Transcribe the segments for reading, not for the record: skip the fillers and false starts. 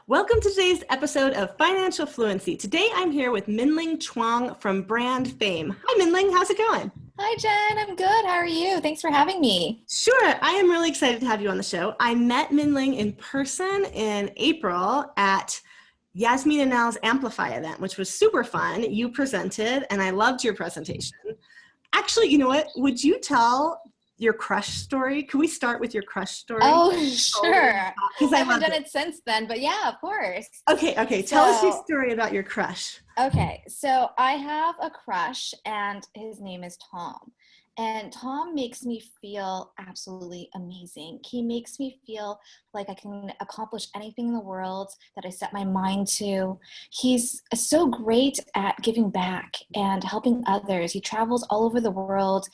Welcome to today's episode of Financial Fluency. Today I'm here with Minling Chuang from Brand Fame. Hi Minling, how's it going? Hi Jen, I'm good. How are you? Thanks for having me. Sure, I am really excited to have you on the show. I met Minling in person in April at Yasmin and Al's Amplify event, which was super fun. You presented and I loved your presentation. Actually, you know what? Would you tell your crush story? Could we start with your crush story? Oh, sure. Because I haven't done it since then, but yeah, of course. Okay. Tell us your story about your crush. Okay, so I have a crush and his name is Tom. And Tom makes me feel absolutely amazing. He makes me feel like I can accomplish anything in the world that I set my mind to. He's so great at giving back and helping others. He travels all over the world,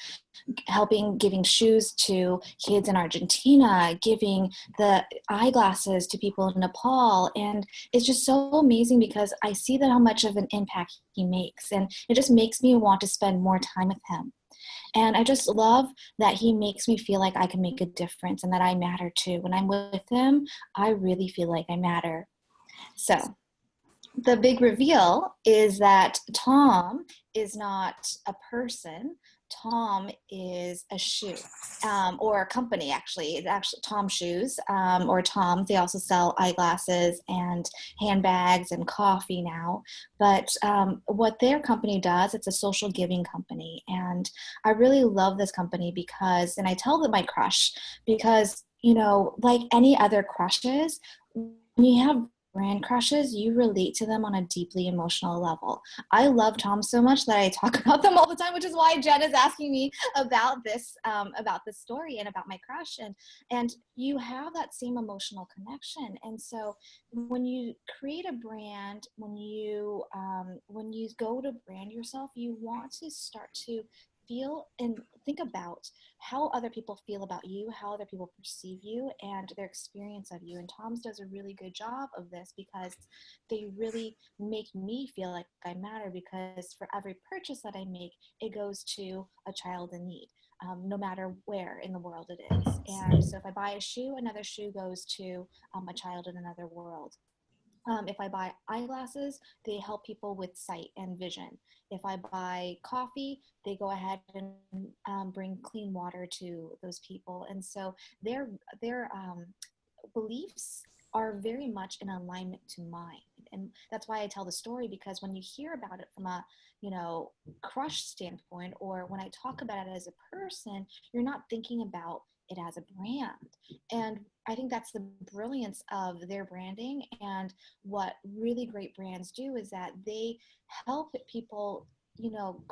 giving shoes to kids in Argentina, giving the eyeglasses to people in Nepal. And it's just so amazing because I see that how much of an impact he makes. And it just makes me want to spend more time with him. And I just love that he makes me feel like I can make a difference and that I matter too. When I'm with him, I really feel like I matter. So the big reveal is that Tom is not a person. Tom is a shoe, or a company actually. It's actually Tom Shoes, or Tom. They also sell eyeglasses and handbags and coffee now. But what their company does, it's a social giving company. And I really love this company because, and I tell them my crush, because, like any other crushes, when you have brand crushes, you relate to them on a deeply emotional level. I love Tom so much that I talk about them all the time, which is why Jen is asking me about this story and about my crush. And you have that same emotional connection. And so when you create a brand, when you go to brand yourself, you want to start to feel and think about how other people feel about you, how other people perceive you, and their experience of you. And Tom's does a really good job of this because they really make me feel like I matter, because for every purchase that I make, it goes to a child in need, no matter where in the world it is. And so if I buy a shoe, another shoe goes to a child in another world. If I buy eyeglasses, they help people with sight and vision. If I buy coffee, they go ahead and bring clean water to those people. And so their beliefs are very much in alignment to mine. And that's why I tell the story, because when you hear about it from a, crush standpoint, or when I talk about it as a person, you're not thinking about it as a brand. And I think that's the brilliance of their branding. And what really great brands do is that they help people,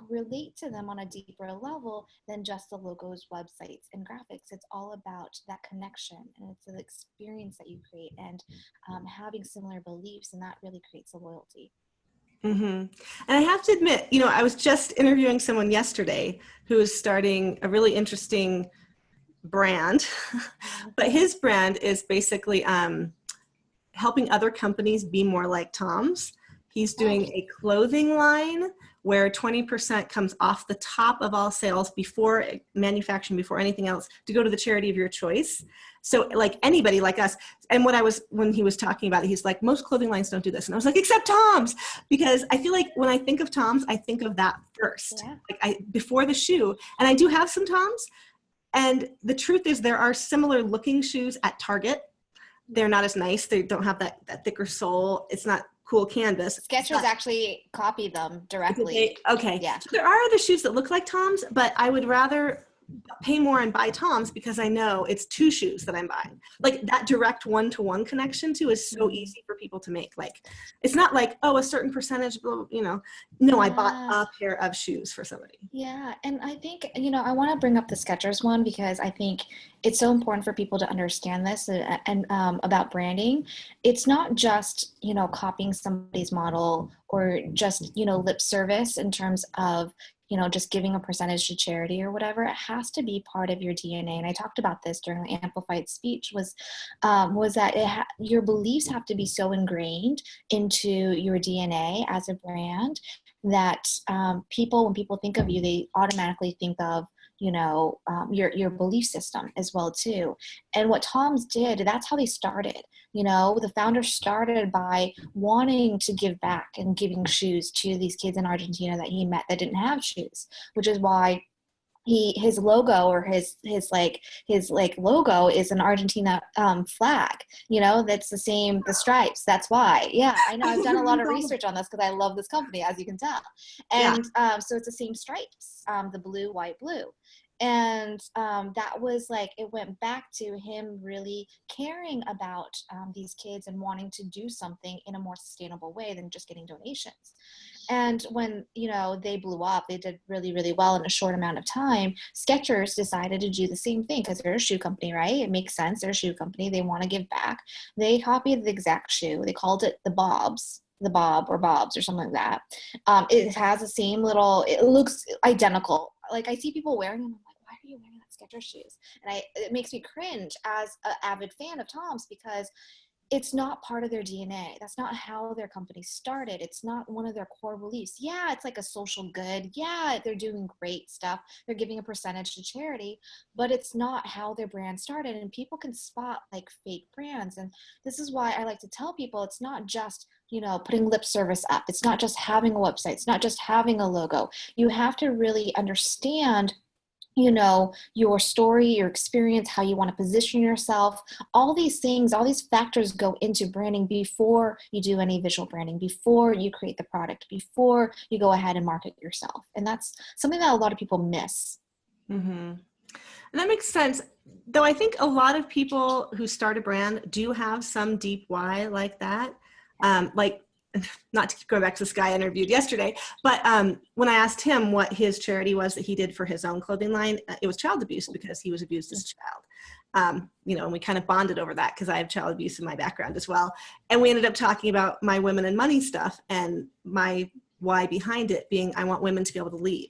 relate to them on a deeper level than just the logos, websites, and graphics. It's all about that connection, and it's an experience that you create, and having similar beliefs, and that really creates a loyalty. Mm-hmm. And I have to admit, I was just interviewing someone yesterday who is starting a really interesting brand, but his brand is basically helping other companies be more like Tom's. He's doing a clothing line where 20% comes off the top of all sales before manufacturing, before anything else, to go to the charity of your choice. So like anybody like us. And when he was talking about it, he's like, most clothing lines don't do this. And I was like, except Tom's, because I feel like when I think of Tom's, I think of that first, before the shoe. And I do have some Tom's. And the truth is, there are similar looking shoes at Target. They're not as nice. They don't have that thicker sole. It's not cool canvas. Skechers actually copy them directly. Okay. Yeah. So there are other shoes that look like Tom's, but I would rather pay more and buy Tom's because I know it's two shoes that I'm buying. Like that direct one-to-one connection to is so easy for people to make. Like, it's not like, oh, a certain percentage, no, I bought a pair of shoes for somebody. Yeah. And I think, I want to bring up the Skechers one because I think it's so important for people to understand this and about branding. It's not just, copying somebody's model or just, lip service in terms of, just giving a percentage to charity or whatever. It has to be part of your DNA. And I talked about this during the Amplified speech was that your beliefs have to be so ingrained into your DNA as a brand that when people think of you, they automatically think of, your belief system as well too. And what Tom's did, that's how they started. The founder started by wanting to give back and giving shoes to these kids in Argentina that he met that didn't have shoes, which is why his logo, or his logo is an Argentina flag, that's the stripes. That's why. Yeah, I know. I've done a lot of research on this because I love this company, as you can tell. And so it's the same stripes, the blue, white, blue. And that was it went back to him really caring about these kids and wanting to do something in a more sustainable way than just getting donations. And when, they blew up, they did really, really well in a short amount of time. Skechers decided to do the same thing because they're a shoe company, right? It makes sense. They're a shoe company. They want to give back. They copied the exact shoe. They called it the Bob or Bobs or something like that. It has the same it looks identical. I see people wearing them. I'm like, why are you wearing that Skechers shoes? And it makes me cringe as an avid fan of Tom's, because it's not part of their DNA. That's not how their company started. It's not one of their core beliefs. Yeah, it's a social good. Yeah, they're doing great stuff. They're giving a percentage to charity, but it's not how their brand started. And people can spot fake brands. And this is why I like to tell people it's not just, putting lip service up. It's not just having a website. It's not just having a logo. You have to really understand your story, your experience, how you want to position yourself. All these things, all these factors go into branding before you do any visual branding, before you create the product, before you go ahead and market yourself. And that's something that a lot of people miss. Mm-hmm. And that makes sense. Though I think a lot of people who start a brand do have some deep why like that. Not to keep going back to this guy I interviewed yesterday, but when I asked him what his charity was that he did for his own clothing line, it was child abuse, because he was abused as a child. And we kind of bonded over that because I have child abuse in my background as well. And we ended up talking about my women and money stuff, and my why behind it being, I want women to be able to leave.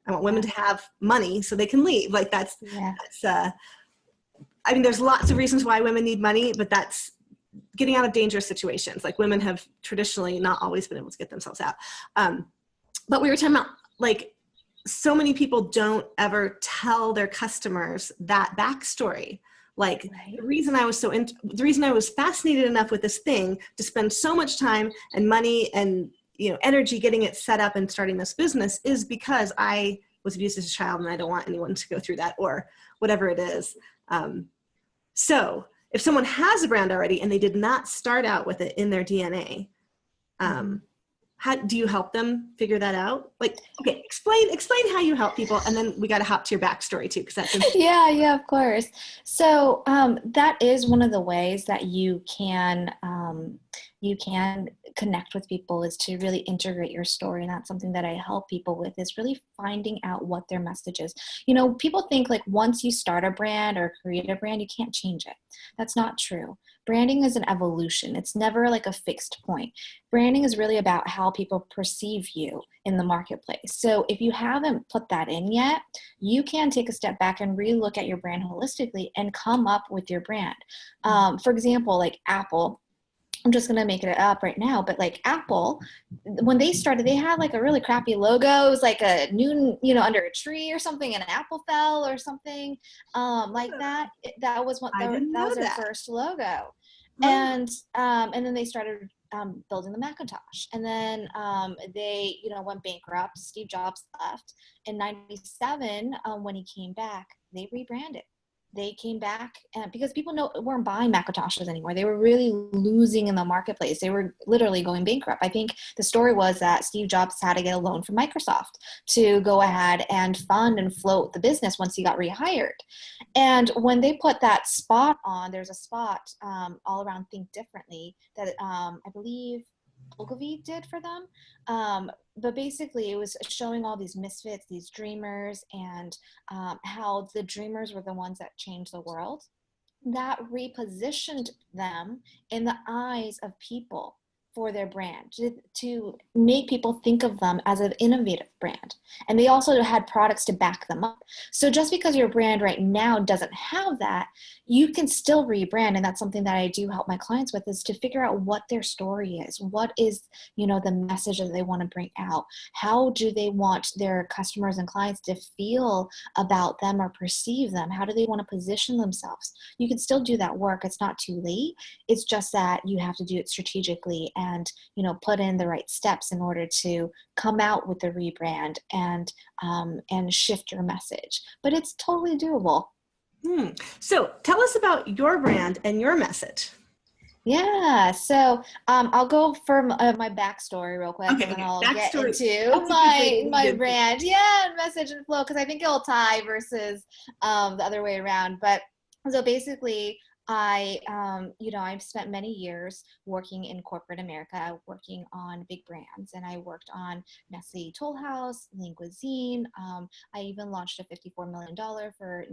I want women to have money so they can leave. There's lots of reasons why women need money, but that's getting out of dangerous situations. Women have traditionally not always been able to get themselves out. But we were talking about so many people don't ever tell their customers that backstory. Right. The reason I was fascinated enough with this thing to spend so much time and money and energy getting it set up and starting this business is because I was abused as a child, and I don't want anyone to go through that, or whatever it is. So if someone has a brand already and they did not start out with it in their DNA, how do you help them figure that out? Okay, explain how you help people, and then we got to hop to your backstory too, because that's yeah, of course. So that is one of the ways that you can connect with people, is to really integrate your story. And that's something that I help people with, is really finding out what their message is. People think once you start a brand or create a brand, you can't change it. That's not true. Branding is an evolution. It's never a fixed point. Branding is really about how people perceive you in the marketplace. So if you haven't put that in yet, you can take a step back and relook at your brand holistically and come up with your brand. For example, Apple. I'm just going to make it up right now, but Apple, when they started, they had a really crappy logo. It was a noon, under a tree or something, and an apple fell or something that. That was their first logo. And then they started building the Macintosh, and then they went bankrupt. Steve Jobs left in '97. When he came back, they rebranded. They came back because people weren't buying Macintoshes anymore. They were really losing in the marketplace. They were literally going bankrupt. I think the story was that Steve Jobs had to get a loan from Microsoft to go ahead and fund and float the business once he got rehired. And when they put that spot on, there's a spot all around Think Differently that I believe Ogilvy did for them. But basically it was showing all these misfits, these dreamers, and how the dreamers were the ones that changed the world. That repositioned them in the eyes of people for their brand, to make people think of them as an innovative brand. And they also had products to back them up. So just because your brand right now doesn't have that, you can still rebrand. And that's something that I do help my clients with, is to figure out what their story is. What is, the message that they want to bring out? How do they want their customers and clients to feel about them or perceive them? How do they want to position themselves? You can still do that work. It's not too late. It's just that you have to do it strategically and, put in the right steps in order to come out with the rebrand and shift your message. But it's totally doable. So tell us about your brand and your message. Yeah, so I'll go for my backstory real quick, Okay, and then okay. I'll get Backstory. into That's a good way to my lead into it. brand. Yeah, and message and flow, because I think it'll tie versus the other way around. But so basically, I've spent many years working in corporate America, working on big brands, and I worked on Nestle Toll House, Linguisine. I even launched a $54 million for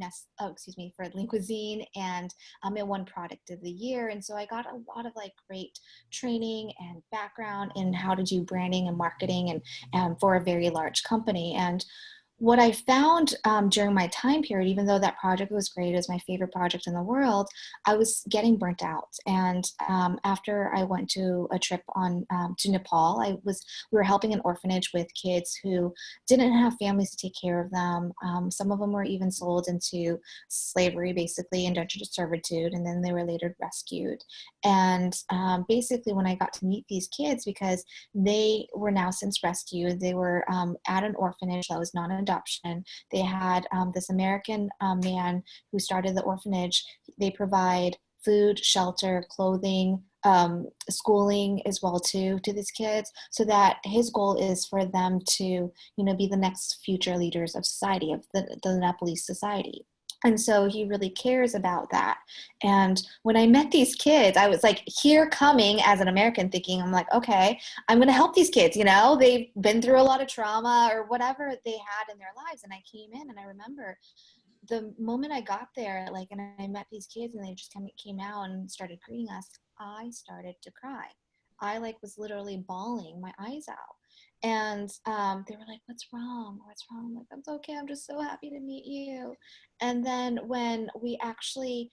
for Linguisine, and it won Product of the Year. And so I got a lot of great training and background in how to do branding and marketing and for a very large company. And what I found during my time period, even though that project was great, it was my favorite project in the world, I was getting burnt out. And after I went to a trip to Nepal, we were helping an orphanage with kids who didn't have families to take care of them. Some of them were even sold into slavery, basically indentured servitude, and then they were later rescued. And basically, when I got to meet these kids, because they were now since rescued, they were at an orphanage that was not an adoption. They had this American man who started the orphanage. They provide food, shelter, clothing, schooling as well to these kids, so that his goal is for them to be the next future leaders of society, of the Nepalese society. And so he really cares about that. And when I met these kids, I was here coming as an American thinking, I'm like, okay, I'm going to help these kids. They've been through a lot of trauma or whatever they had in their lives. And I came in and I remember the moment I got there, and I met these kids and they just came out and started greeting us, I started to cry. I was literally bawling my eyes out. And they were like, what's wrong? What's wrong? I'm like, it's okay. I'm just so happy to meet you. And then when we actually,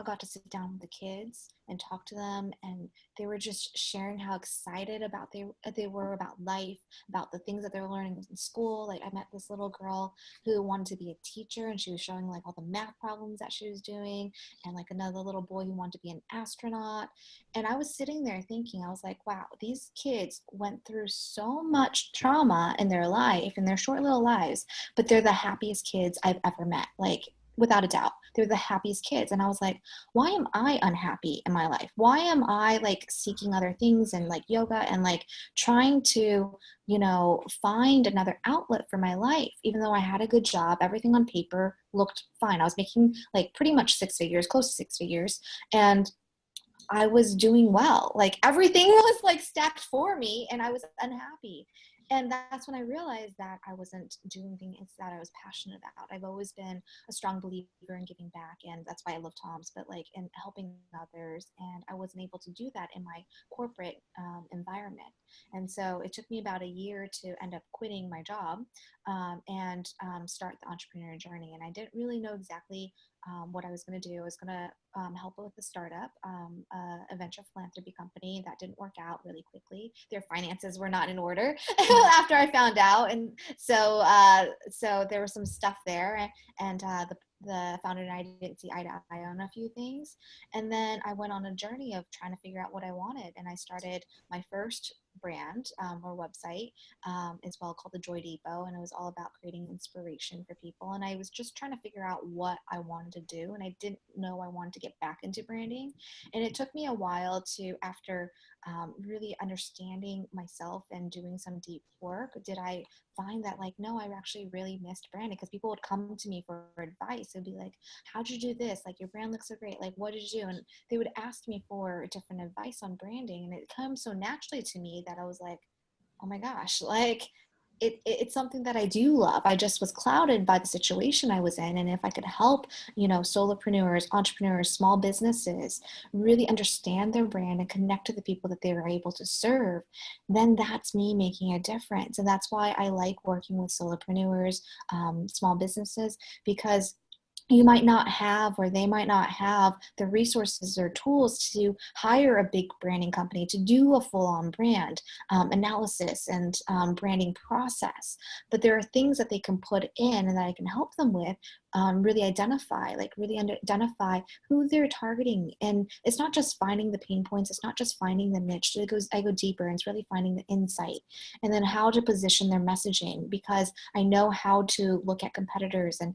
got to sit down with the kids and talk to them, and they were just sharing how excited about they were about life, about the things that they were learning in school. I met this little girl who wanted to be a teacher, and she was showing all the math problems that she was doing, and another little boy who wanted to be an astronaut. And I was sitting there thinking, I was like, wow, these kids went through so much trauma in their life, in their short little lives, but they're the happiest kids I've ever met. Without a doubt, they're the happiest kids. And I was like, why am I unhappy in my life? Why am I seeking other things and yoga and trying to, find another outlet for my life? Even though I had a good job, everything on paper looked fine. I was making pretty much six figures, close to six figures. And I was doing well. Everything was stacked for me, and I was unhappy. And that's when I realized that I wasn't doing things that I was passionate about. I've always been a strong believer in giving back, and that's why I love Tom's, but in helping others. And I wasn't able to do that in my corporate environment. And so it took me about a year to end up quitting my job and start the entrepreneur journey. And I didn't really know exactly what I was going to do. I was going to help with a startup, a venture philanthropy company that didn't work out really quickly. Their finances were not in order after I found out. And so there was some stuff there, and the founder and I didn't see eye to eye on a few things. And then I went on a journey of trying to figure out what I wanted. And I started my first brand or website as well, called the Joy Depot. And it was all about creating inspiration for people. And I was just trying to figure out what I wanted to do. And I didn't know I wanted to get back into branding. And it took me a while to, after really understanding myself and doing some deep work, did I find that no, I actually really missed branding, because people would come to me for advice. They'd be like, how'd you do this? Your brand looks so great. What did you do? And they would ask me for different advice on branding. And it comes so naturally to me that I was like, oh my gosh, it's something that I do love. I just was clouded by the situation I was in. And if I could help, solopreneurs, entrepreneurs, small businesses really understand their brand and connect to the people that they were able to serve, then that's me making a difference. And that's why I like working with solopreneurs, small businesses, because you might not have, or they might not have the resources or tools to hire a big branding company to do a full-on brand analysis and branding process. But there are things that they can put in and that I can help them with, really identify who they're targeting. And it's not just finding the pain points. It's not just finding the niche. I go deeper, and it's really finding the insight, and then how to position their messaging, because I know how to look at competitors, and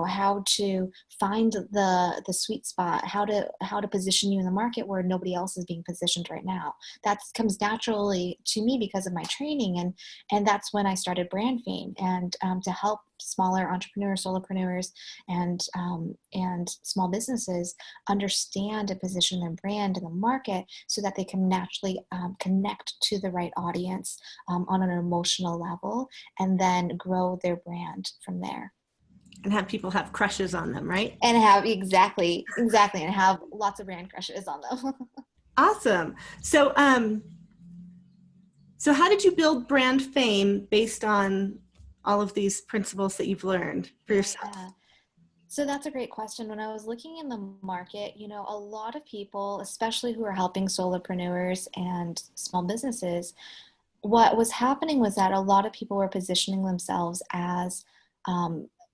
how to find the sweet spot, how to position you in the market where nobody else is being positioned right now. That comes naturally to me because of my training, and that's when I started Brand Fame, and to help smaller entrepreneurs, solopreneurs, and small businesses understand and position their brand in the market so that they can naturally connect to the right audience on an emotional level, and then grow their brand from there. And have people have crushes on them, right? And have exactly, and have lots of brand crushes on them. Awesome. So, so how did you build Brand Fame based on all of these principles that you've learned for yourself? Yeah. So that's a great question. When I was looking in the market, a lot of people, especially who are helping solopreneurs and small businesses, what was happening was that a lot of people were positioning themselves as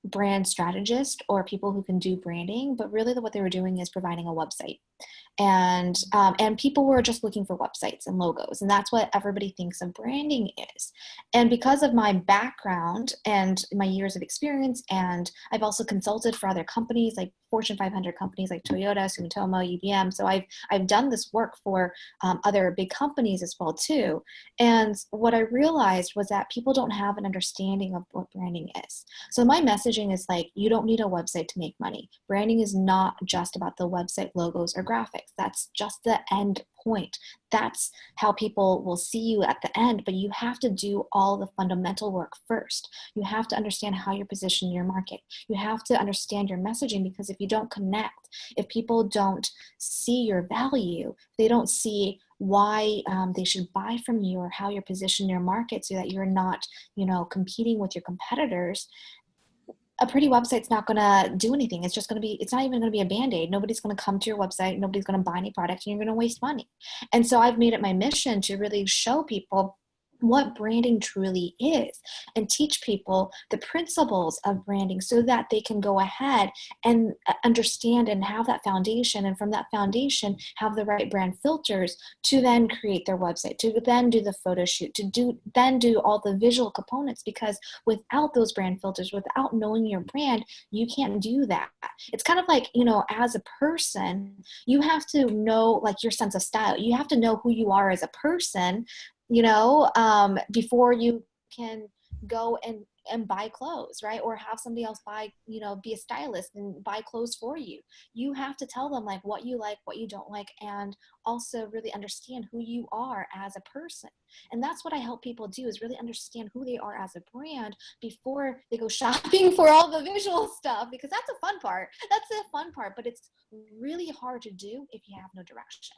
brand strategists or people who can do branding, but really what they were doing is providing a website. And people were just looking for websites and logos, and that's what everybody thinks of branding is. And because of my background and my years of experience, and I've also consulted for other companies like Fortune 500 companies like Toyota, Sumitomo, IBM. So I've done this work for other big companies as well too. And what I realized was that people don't have an understanding of what branding is. So my messaging is like, you don't need a website to make money. Branding is not just about the website logos or graphics. That's just the end point. That's how people will see you at the end, but you have to do all the fundamental work first. You have to understand how you're positioning your market. You have to understand your messaging, because if you don't connect, if people don't see your value, they don't see why they should buy from you, or how you're positioning your market so that you're not, competing with your competitors, a pretty website's not going to do anything. It's not even going to be a Band-Aid. Nobody's going to come to your website. Nobody's going to buy any product, and you're going to waste money. And so I've made it my mission to really show people what branding truly is, and teach people the principles of branding so that they can go ahead and understand and have that foundation, and from that foundation have the right brand filters to then create their website, to then do the photo shoot, then do all the visual components, because without those brand filters, without knowing your brand, you can't do that. It's kind of like, as a person, you have to know like your sense of style. You have to know who you are as a person, before you can go and buy clothes, right? Or have somebody else be a stylist and buy clothes for you. You have to tell them like what you like, what you don't like, and also really understand who you are as a person. And that's what I help people do, is really understand who they are as a brand before they go shopping for all the visual stuff, because that's a fun part. That's the fun part, but it's really hard to do if you have no direction.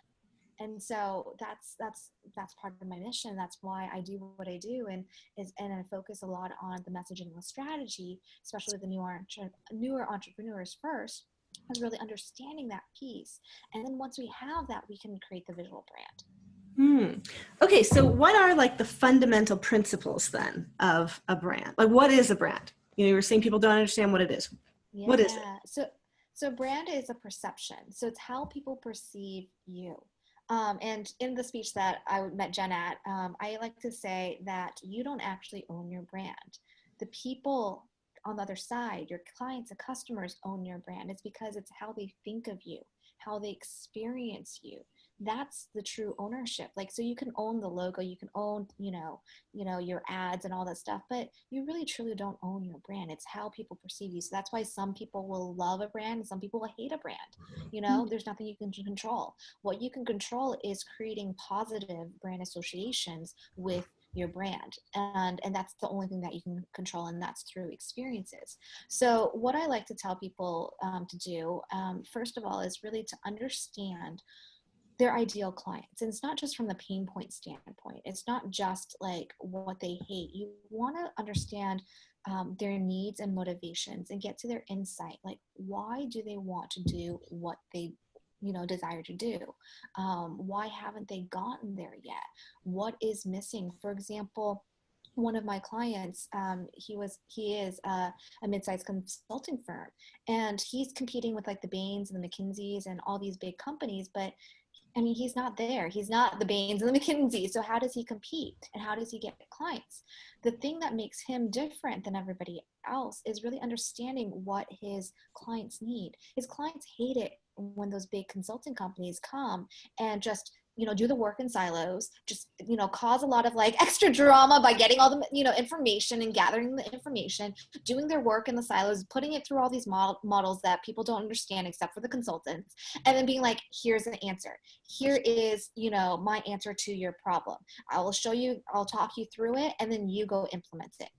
And so that's part of my mission. That's why I do what I do, and I focus a lot on the messaging and the strategy, especially with the newer entrepreneurs first, is really understanding that piece. And then once we have that, we can create the visual brand. Okay, so what are like the fundamental principles then of a brand? Like, what is a brand? You were saying people don't understand what it is. Yeah. What is it? So brand is a perception. So it's how people perceive you. And in the speech that I met Jen at, I like to say that you don't actually own your brand. The people on the other side, your clients and customers, own your brand. It's because it's how they think of you, how they experience you. That's the true ownership. Like, so you can own the logo, you can own, your ads and all that stuff, but you really truly don't own your brand. It's how people perceive you. So that's why some people will love a brand and some people will hate a brand. There's nothing you can control. What you can control is creating positive brand associations with your brand. And that's the only thing that you can control, and that's through experiences. So what I like to tell people to do, first of all, is really to understand their ideal clients. And it's not just from the pain point standpoint. It's not just like what they hate. You want to understand their needs and motivations and get to their insight. Like, why do they want to do what they desire to do? Why haven't they gotten there yet? What is missing? For example, one of my clients, he is a mid-sized consulting firm, and he's competing with like the Bains and the McKinseys and all these big companies, but I mean, he's not there. He's not the Bains and the McKinsey. So how does he compete and how does he get clients? The thing that makes him different than everybody else is really understanding what his clients need. His clients hate it when those big consulting companies come and just do the work in silos, just, cause a lot of like extra drama by getting all the, information and gathering the information, doing their work in the silos, putting it through all these models that people don't understand except for the consultants, and then being like, here's an answer. Here is, my answer to your problem. I will show you, I'll talk you through it, and then you go implement it.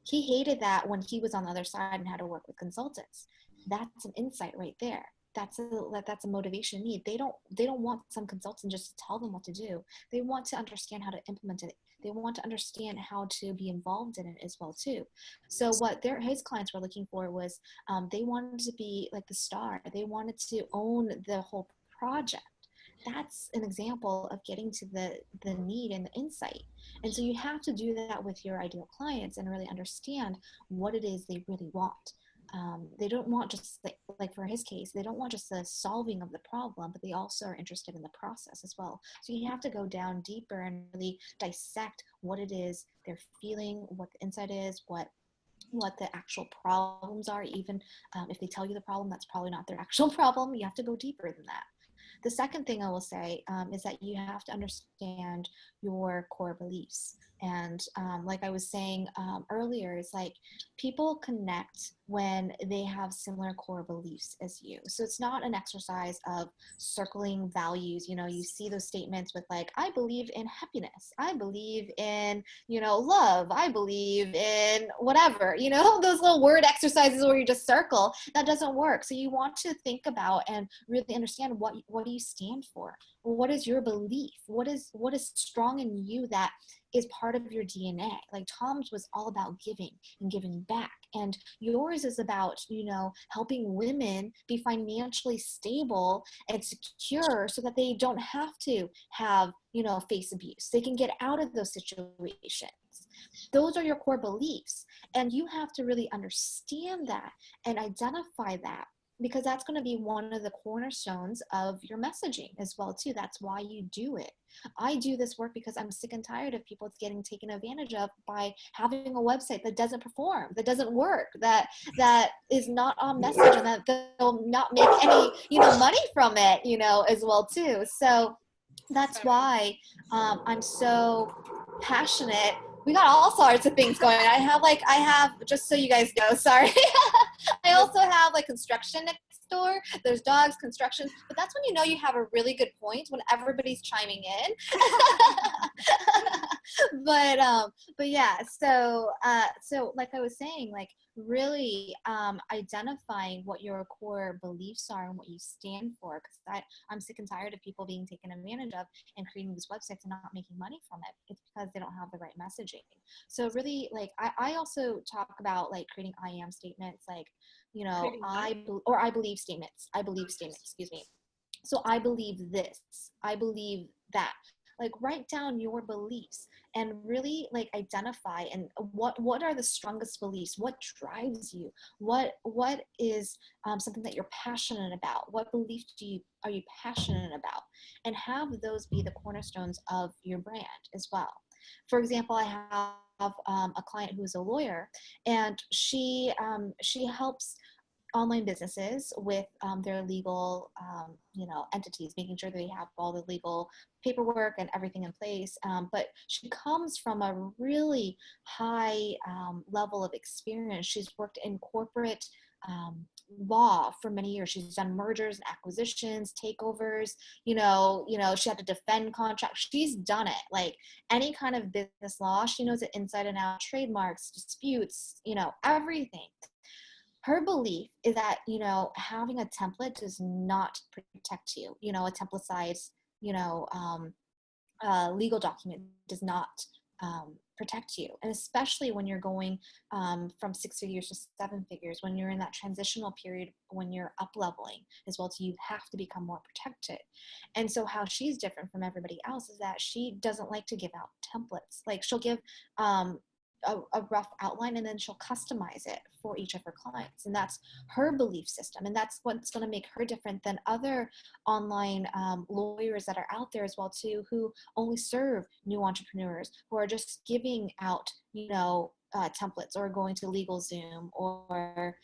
He hated that when he was on the other side and had to work with consultants. That's an insight right there. That's a motivation need. They don't want some consultant just to tell them what to do. They want to understand how to implement it. They want to understand how to be involved in it as well too. So what his clients were looking for was they wanted to be like the star. They wanted to own the whole project. That's an example of getting to the need and the insight. And so you have to do that with your ideal clients and really understand what it is they really want. They don't want just like for his case, they don't want just the solving of the problem, but they also are interested in the process as well. So you have to go down deeper and really dissect what it is they're feeling, what the insight is, what the actual problems are. Even if they tell you the problem, that's probably not their actual problem. You have to go deeper than that. The second thing I will say is that you have to understand your core beliefs. And like I was saying earlier, it's like people connect when they have similar core beliefs as you. So it's not an exercise of circling values. You see those statements with like, I believe in happiness. I believe in, love. I believe in whatever, those little word exercises where you just circle. That doesn't work. So you want to think about and really understand what do you stand for? What is your belief? What is strong in you that is part of your DNA? Like Tom's was all about giving and giving back, and yours is about, helping women be financially stable and secure so that they don't have to have, face abuse. They can get out of those situations. Those are your core beliefs, and you have to really understand that and identify that, because that's going to be one of the cornerstones of your messaging as well too. That's why you do it. I do this work because I'm sick and tired of people getting taken advantage of by having a website that doesn't perform, that doesn't work, that is not on message, and that they'll not make any, money from it, as well too. So that's why I'm so passionate. We got all sorts of things going. I have, just so you guys know, sorry. I also have like construction next door. There's dogs, construction, but that's when you have a really good point, when everybody's chiming in. But yeah, so like I was saying, like really identifying what your core beliefs are and what you stand for, because I'm sick and tired of people being taken advantage of and creating these websites and not making money from it. It's because they don't have the right messaging. So really, like I also talk about like creating I am statements, like I believe statements, excuse me. So I believe this, I believe that. Like write down your beliefs and really like identify and what are the strongest beliefs, what drives you, what is something that you're passionate about, what belief are you passionate about, and have those be the cornerstones of your brand as well. For example, I have a client who is a lawyer, and she helps online businesses with their legal, entities, making sure they have all the legal paperwork and everything in place. But she comes from a really high level of experience. She's worked in corporate law for many years. She's done mergers and acquisitions, takeovers, she had to defend contracts. She's done it. Like any kind of business law, she knows it inside and out, trademarks, disputes, everything. Her belief is that, having a template does not protect you. A template size, legal document does not protect you. And especially when you're going from 6 figures to 7 figures, when you're in that transitional period, when you're up leveling as well, so you have to become more protected. And so how she's different from everybody else is that she doesn't like to give out templates. Like she'll give a rough outline, and then she'll customize it for each of her clients. And that's her belief system. And that's what's going to make her different than other online lawyers that are out there as well too, who only serve new entrepreneurs, who are just giving out, templates, or going to LegalZoom or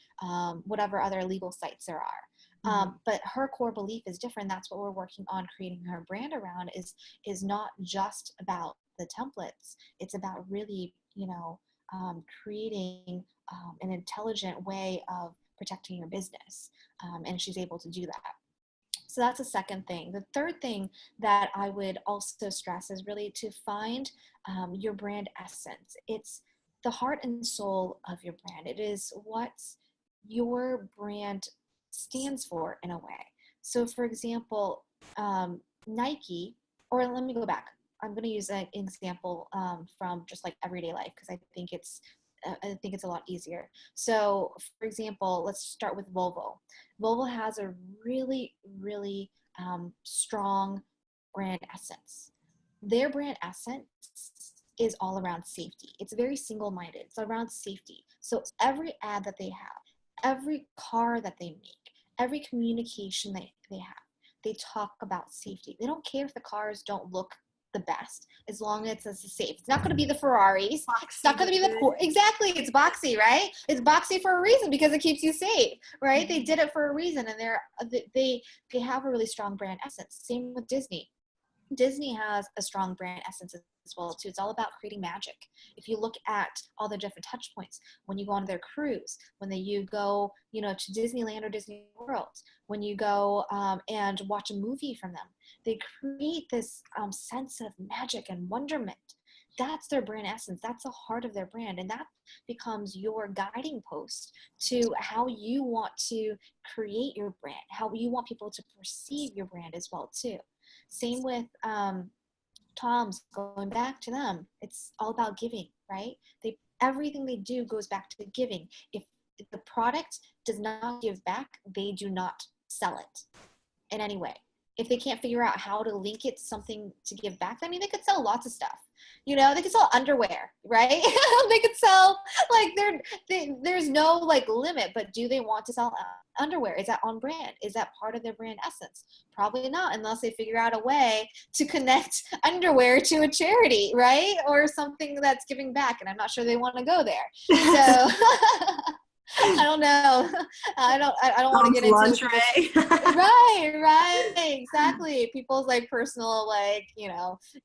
whatever other legal sites there are. But her core belief is different. That's what we're working on creating her brand around, is not just about the templates. It's about really, creating an intelligent way of protecting your business. And she's able to do that. So that's the second thing. The third thing that I would also stress is really to find your brand essence. It's the heart and soul of your brand. It is what your brand stands for in a way. So for example, Nike, or let me go back. I'm going to use an example from just like everyday life, because I think it's a lot easier. So for example, let's start with Volvo. Volvo has a really, really strong brand essence. Their brand essence is all around safety. It's very single-minded. It's around safety. So every ad that they have, every car that they make, every communication they have, they talk about safety. They don't care if the cars don't look the best, as long as it's safe. It's not going to be the Ferraris. Boxy, it's not going to be the exactly. It's boxy, right? It's boxy for a reason, because it keeps you safe, right? They did it for a reason, and they have a really strong brand essence. Same with Disney. Disney has a strong brand essence as well too. It's all about creating magic. If you look at all the different touch points, when you go on their cruise, you go, to Disneyland or Disney World, when you go and watch a movie from them, they create this sense of magic and wonderment. That's their brand essence. That's the heart of their brand. And that becomes your guiding post to how you want to create your brand, how you want people to perceive your brand as well too. Same with Tom's, going back to them. It's all about giving, right? Everything they do goes back to giving. If the product does not give back, they do not sell it in any way. If they can't figure out how to link it to something to give back, they could sell lots of stuff. They could sell underwear, right? They could sell, there's no limit, but do they want to sell underwear? Is that on brand? Is that part of their brand essence? Probably not, unless they figure out a way to connect underwear to a charity, right? Or something that's giving back, and I'm not sure they want to go there. So I don't know. I don't want to get into lingerie. Right, exactly. People's personal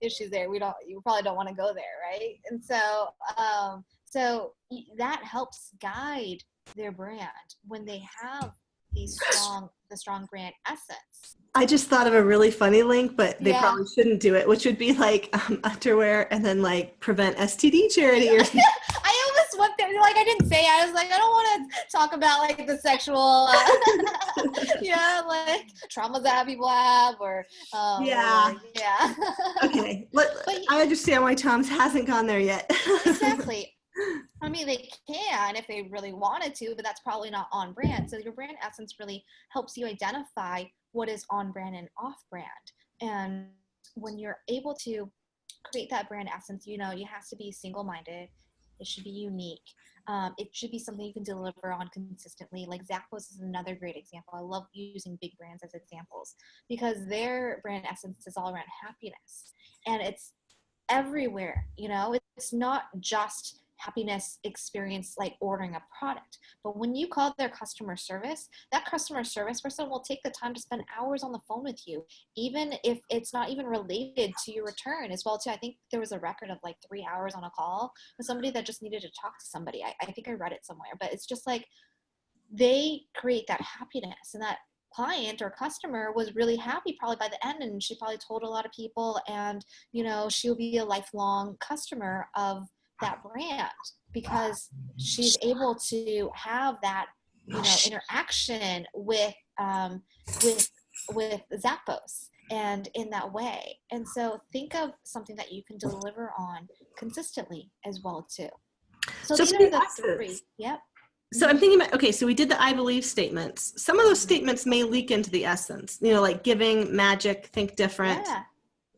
issues there. You probably don't want to go there, right? And so that helps guide their brand when they have the strong brand essence. I just thought of a really funny link, but they probably shouldn't do it, which would be underwear and then prevent STD charity or something. I almost went there, I didn't say it. I was I don't want to talk about the sexual, traumas that people have, or Okay, I understand why Tom's hasn't gone there yet. Exactly. They can if they really wanted to, but that's probably not on brand. So your brand essence really helps you identify what is on brand and off brand. And when you're able to create that brand essence, you have to be single-minded. It should be unique. It should be something you can deliver on consistently. Zappos is another great example. I love using big brands as examples because their brand essence is all around happiness. And it's everywhere, it's not just happiness experience ordering a product, but when you call their customer service, that customer service person will take the time to spend hours on the phone with you, even if it's not even related to your return as well too. I think there was a record of 3 hours on a call with somebody that just needed to talk to somebody. I think I read it somewhere, but it's just they create that happiness, and that client or customer was really happy probably by the end, and she probably told a lot of people, and she'll be a lifelong customer of that brand because she's able to have that interaction with with Zappos and in that way. And so think of something that you can deliver on consistently as well too. So these are the three. Yep. So I'm thinking about, okay, so we did the I believe statements. Some of those statements may leak into the essence, like giving, magic, think different. Yeah.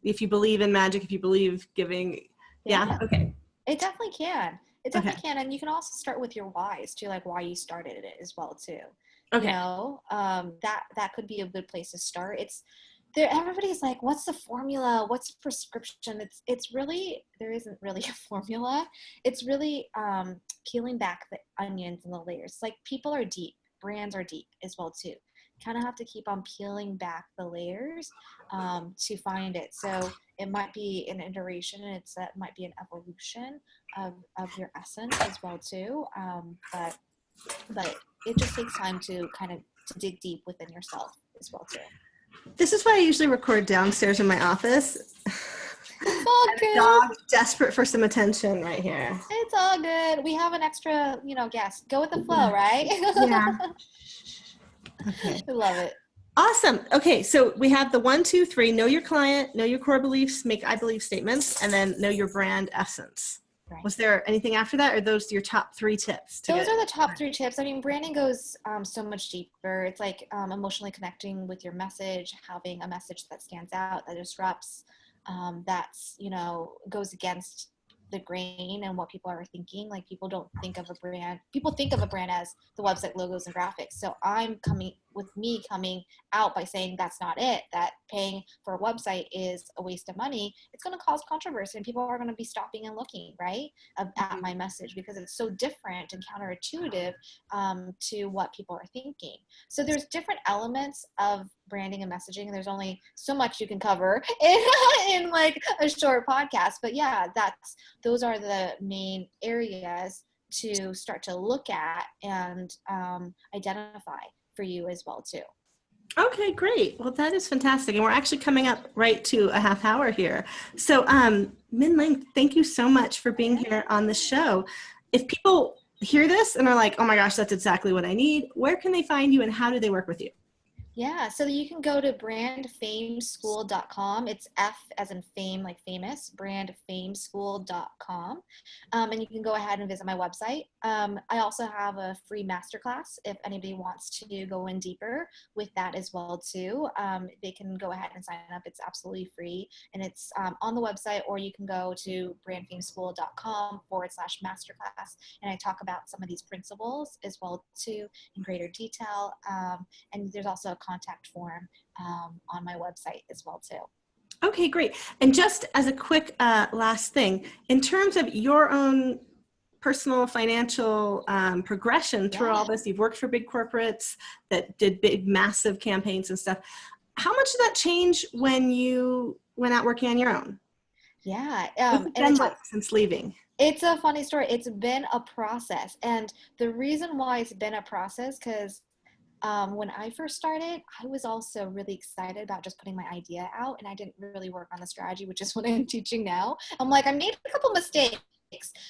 If you believe in magic, if you believe giving. Yeah. Okay. It definitely can. It definitely can. And you can also start with your whys too, like why you started it as well too. Okay. That could be a good place to start. It's there. Everybody's like, what's the formula? What's prescription? It's really, there isn't really a formula. It's really peeling back the onions and the layers. Like people are deep, brands are deep as well too. Kind of have to keep on peeling back the layers to find it. So it might be an iteration, and that might be an evolution of your essence as well too. But it just takes time to kind of to dig deep within yourself as well too. This is why I usually record downstairs in my office. It's all good. Dog desperate for some attention right here. It's all good. We have an extra, guest. Go with the flow, right? Yeah. Okay. I love it. Awesome. Okay, so we have the 1, 2, 3, know your client, know your core beliefs, make I believe statements, and then know your brand essence. Right. Was there anything after that, or those your top 3 tips? Those are the top 3 tips. I mean, branding goes so much deeper. It's like emotionally connecting with your message, having a message that stands out, that disrupts, that's, goes against the grain and what people are thinking. Like people don't think of a brand. People think of a brand as the website logos and graphics. So I'm coming out by saying that's not it, that paying for a website is a waste of money. It's going to cause controversy, and people are going to be stopping and looking at my message because it's so different and counterintuitive to what people are thinking. So there's different elements of branding and messaging. There's only so much you can cover in like a short podcast, but yeah, those are the main areas to start to look at and identify for you as well too. Okay, great. Well, that is fantastic. And we're actually coming up right to a half hour here. So Minling, thank you so much for being here on the show. If people hear this and are like, oh my gosh, that's exactly what I need, where can they find you and how do they work with you? Yeah, so you can go to brandfameschool.com. It's F as in fame, like famous, brandfameschool.com. And you can go ahead and visit my website. I also have a free masterclass if anybody wants to go in deeper with that as well too. They can go ahead and sign up. It's absolutely free, and it's on the website, or you can go to brandfameschool.com/masterclass. And I talk about some of these principles as well too in greater detail. And there's also a contact form on my website as well too. Okay, great. And just as a quick last thing, in terms of your own personal financial progression through all this, you've worked for big corporates that did big, massive campaigns and stuff. How much did that change when you went out working on your own? Yeah. What's it been like since leaving? It's a funny story. It's been a process. And the reason why it's been a process, because when I first started, I was also really excited about just putting my idea out, and I didn't really work on the strategy, which is what I'm teaching now. I'm like, I made a couple mistakes.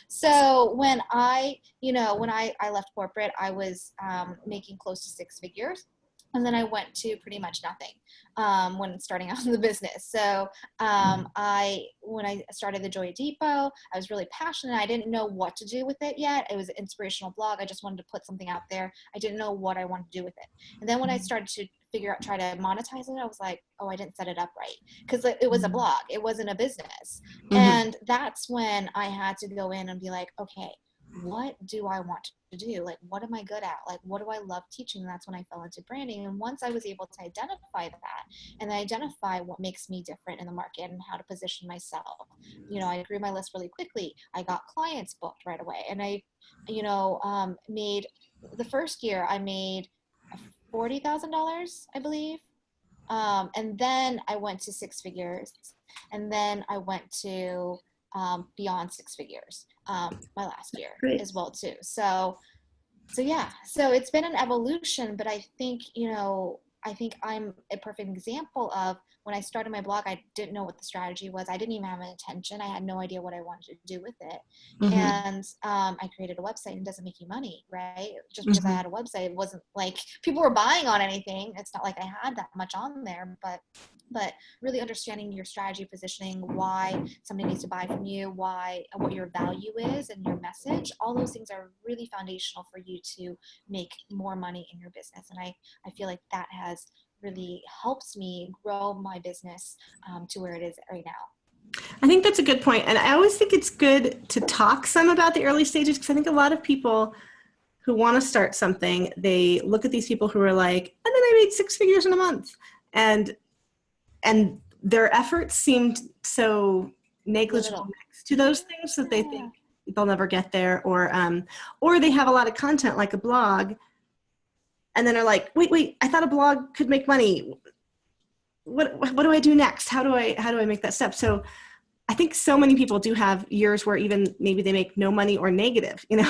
So when I left corporate, I was making close to 6 figures. And then I went to pretty much nothing when starting out in the business. So when I started the Joy Depot, I was really passionate. I didn't know what to do with it yet. It was an inspirational blog. I just wanted to put something out there. I didn't know what I wanted to do with it. And then when I started to try to monetize it, I was like, oh, I didn't set it up right. Because it was a blog. It wasn't a business. Mm-hmm. And that's when I had to go in and be like, okay, what do I want to do? Like, what am I good at? Like, what do I love teaching? And that's when I fell into branding. And once I was able to identify that and identify what makes me different in the market and how to position myself, I grew my list really quickly. I got clients booked right away. And I, made the first year, I made $40,000, I believe. And then I went to 6 figures. And then I went to beyond 6 figures my last year as well too. So So yeah, so it's been an evolution, but I think, I think I'm a perfect example of when I started my blog, I didn't know what the strategy was. I didn't even have an intention. I had no idea what I wanted to do with it. Mm-hmm. And I created a website, and it doesn't make you money, right? Just because I Mm-hmm. had a website, it wasn't like people were buying on anything. It's not like I had that much on there, but really understanding your strategy, positioning, why somebody needs to buy from you, what your value is and your message, all those things are really foundational for you to make more money in your business. And I feel like that has really helped me grow my business to where it is right now. I think that's a good point. And I always think it's good to talk some about the early stages, because I think a lot of people who want to start something, they look at these people who are like, and then I made 6 figures in a month. And their efforts seemed so negligible Little. next to those things that they Yeah. think they'll never get there, or they have a lot of content like a blog, and then are like, wait, I thought a blog could make money. What do I do next? How do I make that step? So I think so many people do have years where even maybe they make no money or negative, So, Yeah,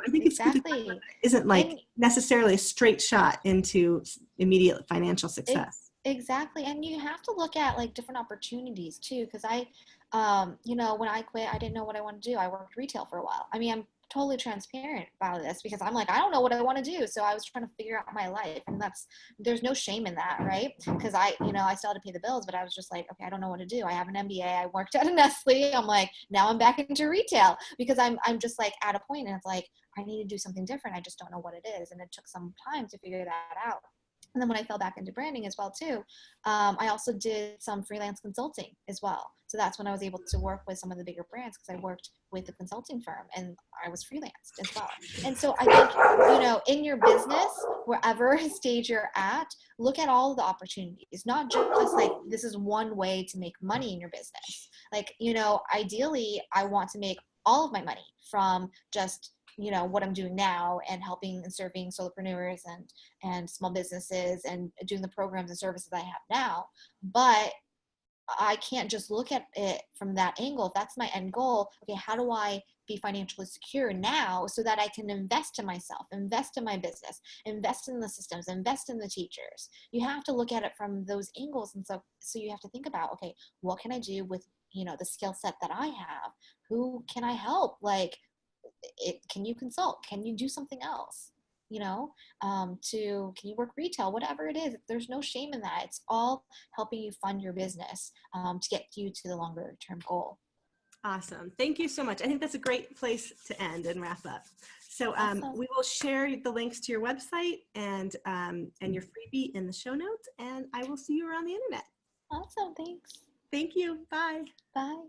I think it's good to talk about exactly. that. It isn't like And necessarily a straight shot into immediate financial success. exactly. And you have to look at like different opportunities too. Cause when I quit, I didn't know what I wanted to do. I worked retail for a while. I mean, I'm totally transparent about this because I'm like, I don't know what I want to do. So I was trying to figure out my life, and there's no shame in that, right? Because I still had to pay the bills, but I was just like, okay, I don't know what to do. I have an MBA. I worked at a Nestle. I'm like, now I'm back into retail because I'm just like at a point, and it's like, I need to do something different. I just don't know what it is. And it took some time to figure that out. And then when I fell back into branding as well too, I also did some freelance consulting as well. So that's when I was able to work with some of the bigger brands because I worked with a consulting firm and I was freelanced as well. And so I think, in your business, wherever stage you're at, look at all the opportunities, not just like this is one way to make money in your business. Like, ideally, I want to make all of my money from just what I'm doing now and helping and serving solopreneurs and small businesses and doing the programs and services I have now. But I can't just look at it from that angle. If that's my end goal, okay, how do I be financially secure now so that I can invest in myself, invest in my business, invest in the systems, invest in the teachers? You have to look at it from those angles. And so you have to think about, okay, what can I do with, the skill set that I have? Who can I help? Like, can you consult? Can you do something else? Can you work retail? Whatever it is, there's no shame in that. It's all helping you fund your business to get you to the longer term goal. Awesome. Thank you so much. I think that's a great place to end and wrap up. So Awesome. we will share the links to your website and your freebie in the show notes, and I will see you around the internet. Awesome. Thanks. Thank you. Bye. Bye.